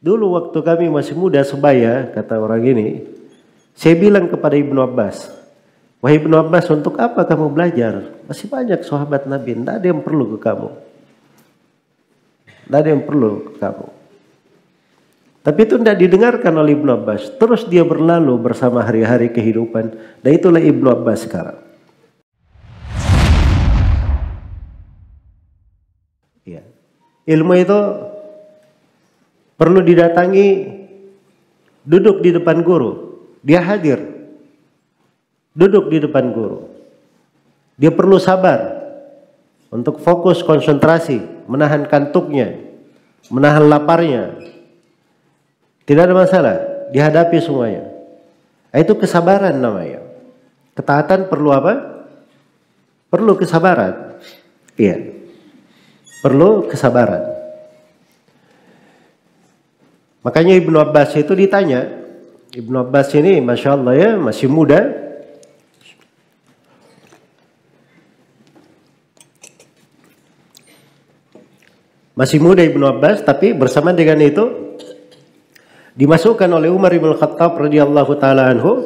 Dulu waktu kami masih muda sebaya, kata orang ini, saya bilang kepada Ibnu Abbas, wahai Ibnu Abbas, untuk apa kamu belajar? Masih banyak sahabat Nabi, tidak ada yang perlu ke kamu. Tidak ada yang perlu ke kamu. Tapi itu tidak didengarkan oleh Ibnu Abbas. Terus dia berlalu bersama hari-hari kehidupan. Dan itulah Ibnu Abbas sekarang. Ya. Ilmu itu perlu didatangi, duduk di depan guru. Dia hadir. Duduk di depan guru. Dia perlu sabar untuk fokus konsentrasi, menahan kantuknya, menahan laparnya. Tidak ada masalah, dihadapi semuanya. Itu kesabaran namanya. Ketaatan perlu apa? Perlu kesabaran. Iya. Perlu kesabaran. Makanya Ibnu Abbas itu ditanya. Ibnu Abbas ini Masya Allah ya, masih muda. Masih muda Ibnu Abbas, tapi bersama dengan itu dimasukkan oleh Umar bin Khattab radhiyallahu taala anhu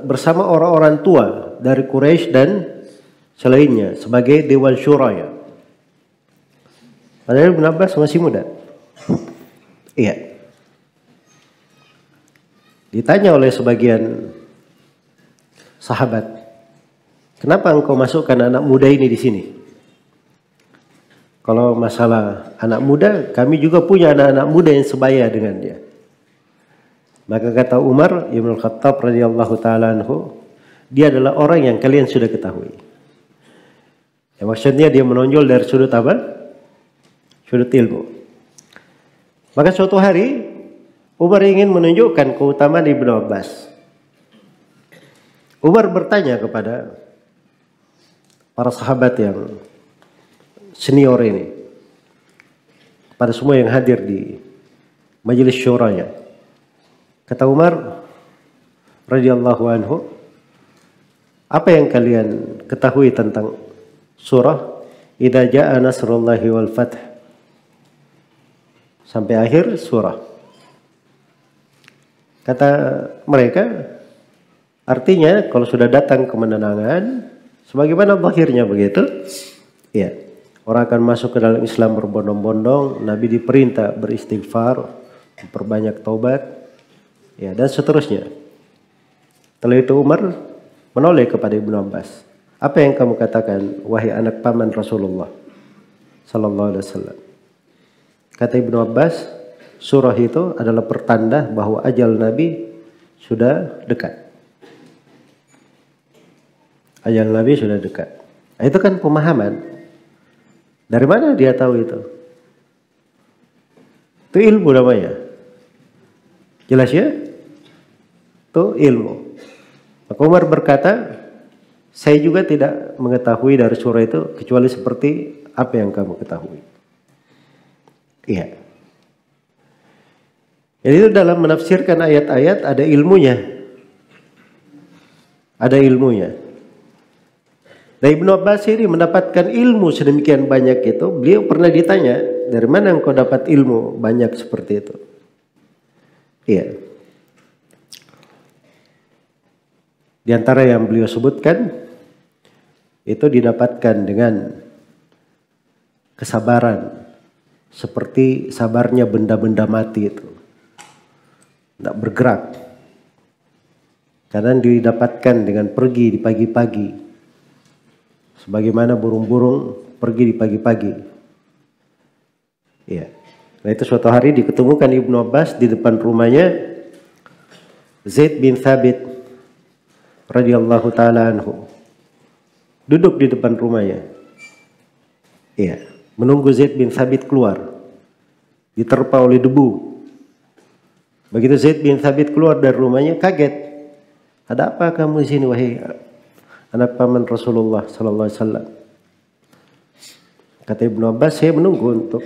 bersama orang-orang tua dari Quraisy dan selainnya sebagai Dewan Syura ya. Padahal Ibnu Abbas masih muda. Iya. Ditanya oleh sebagian sahabat, kenapa engkau masukkan anak muda ini di sini? Kalau masalah anak muda, kami juga punya anak-anak muda yang sebaya dengan dia. Maka kata Umar Ibn Khattab radhiyallahu taala anhu, dia adalah orang yang kalian sudah ketahui. Ya, maksudnya dia menonjol dari sudut apa? Sudut ilmu. Maka suatu hari Umar ingin menunjukkan keutamaan Ibnu Abbas. Umar bertanya kepada para sahabat yang senior ini, pada semua yang hadir di majelis syuranya. Kata Umar radhiyallahu anhu, apa yang kalian ketahui tentang surah Idza jaa nasrullahi wal fath sampai akhir surah? Kata mereka, artinya kalau sudah datang kemenangan, sebagaimana zahirnya begitu, ya, orang akan masuk ke dalam Islam berbondong-bondong, Nabi diperintah beristighfar, memperbanyak taubat, ya, dan seterusnya. Setelah itu Umar menoleh kepada Ibnu Abbas. Apa yang kamu katakan, wahai anak paman Rasulullah sallallahu alaihi wasallam? Kata Ibnu Abbas, surah itu adalah pertanda bahwa ajal Nabi sudah dekat. Ajal Nabi sudah dekat. Nah, itu kan pemahaman. Dari mana dia tahu itu? Itu ilmu namanya. Jelas ya? Itu ilmu. Maka Umar berkata, saya juga tidak mengetahui dari surah itu kecuali seperti apa yang kamu ketahui. Iya. Jadi itu dalam menafsirkan ayat-ayat ada ilmunya. Ada ilmunya. Dan Ibnu Abbas ini mendapatkan ilmu sedemikian banyak itu, beliau pernah ditanya, dari mana engkau dapat ilmu banyak seperti itu? Iya. Di antara yang beliau sebutkan, itu didapatkan dengan kesabaran, seperti sabarnya benda-benda mati itu. Tidak bergerak. Kadang didapatkan dengan pergi di pagi-pagi. Sebagaimana burung-burung pergi di pagi-pagi. Ya. Nah itu suatu hari diketemukan Ibnu Abbas di depan rumahnya Zaid bin Thabit radhiyallahu taala anhu. Duduk di depan rumahnya. Ya, menunggu Zaid bin Thabit keluar. Diterpa oleh debu. Begitu Zaid bin Thabit keluar dari rumahnya, kaget. Ada apa kamu di sini wahai anak paman Rasulullah sallallahu alaihi wasallam? Kata Ibnu Abbas, saya menunggu untuk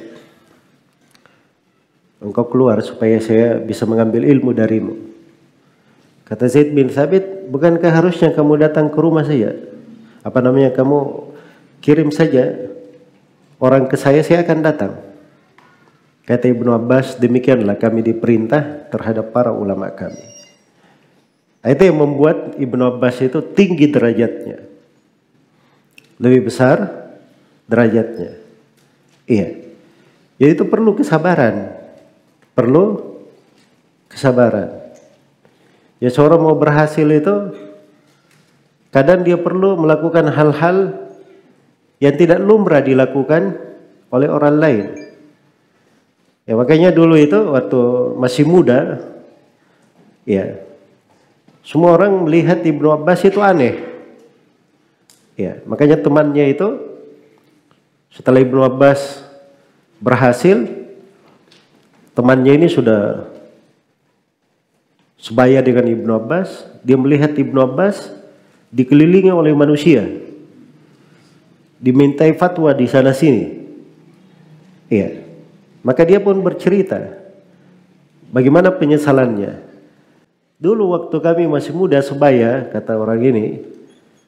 engkau keluar supaya saya bisa mengambil ilmu darimu. Kata Zaid bin Thabit, bukankah harusnya kamu datang ke rumah saya? Apa namanya, kamu kirim saja orang ke saya akan datang. Kata Ibnu Abbas, demikianlah kami diperintah terhadap para ulama kami. Itu yang membuat Ibnu Abbas itu tinggi derajatnya. Lebih besar derajatnya. Iya. Jadi itu perlu kesabaran. Perlu kesabaran. Ya seorang mau berhasil itu kadang dia perlu melakukan hal-hal yang tidak lumrah dilakukan oleh orang lain. Ya makanya dulu itu waktu masih muda, ya semua orang melihat Ibnu Abbas itu aneh. Ya makanya temannya itu setelah Ibnu Abbas berhasil, temannya ini sudah sebaya dengan Ibnu Abbas, dia melihat Ibnu Abbas dikelilingi oleh manusia, dimintai fatwa di sana sini. Iya. Maka dia pun bercerita bagaimana penyesalannya. Dulu waktu kami masih muda sebaya, kata orang ini,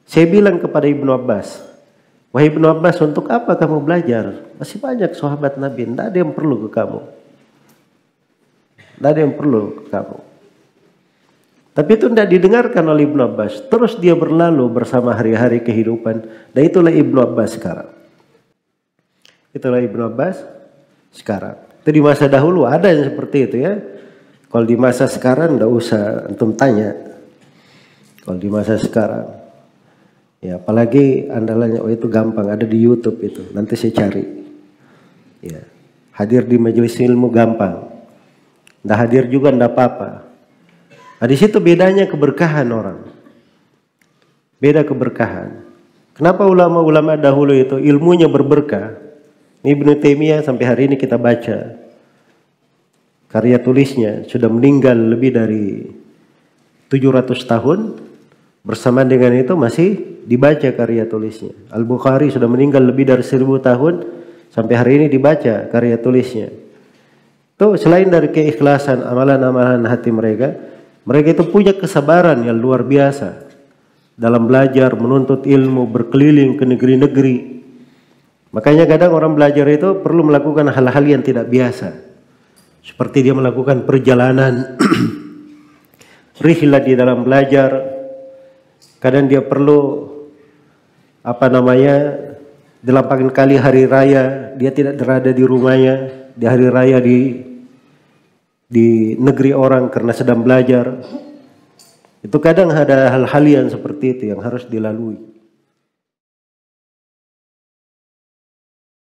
saya bilang kepada Ibnu Abbas, wahai Ibnu Abbas, untuk apa kamu belajar? Masih banyak sahabat Nabi, tidak ada yang perlu ke kamu. Tidak ada yang perlu ke kamu. Tapi itu tidak didengarkan oleh Ibnu Abbas. Terus dia berlalu bersama hari-hari kehidupan. Dan itulah Ibnu Abbas sekarang. Itulah Ibnu Abbas sekarang. Itu di masa dahulu ada yang seperti itu ya. Kalau di masa sekarang tidak usah antum tanya. Kalau di masa sekarang, ya apalagi andalannya, oh itu gampang, ada di YouTube itu. Nanti saya cari. Ya, hadir di majelis ilmu gampang. Tidak hadir juga tidak apa-apa. Nah, di situ bedanya keberkahan orang. Beda keberkahan. Kenapa ulama-ulama dahulu itu ilmunya berberkah? Ibnu Taimiyah sampai hari ini kita baca karya tulisnya, sudah meninggal lebih dari 700 tahun, bersamaan dengan itu masih dibaca karya tulisnya. Al-Bukhari sudah meninggal lebih dari 1000 tahun, sampai hari ini dibaca karya tulisnya. Itu selain dari keikhlasan amalan-amalan hati mereka, mereka itu punya kesabaran yang luar biasa dalam belajar, menuntut ilmu, berkeliling ke negeri-negeri. Makanya kadang orang belajar itu perlu melakukan hal-hal yang tidak biasa. Seperti dia melakukan perjalanan rihlah di dalam belajar. Kadang dia perlu 8 kali hari raya dia tidak berada di rumahnya, di hari raya di negeri orang karena sedang belajar. Itu kadang ada hal-hal yang seperti itu yang harus dilalui.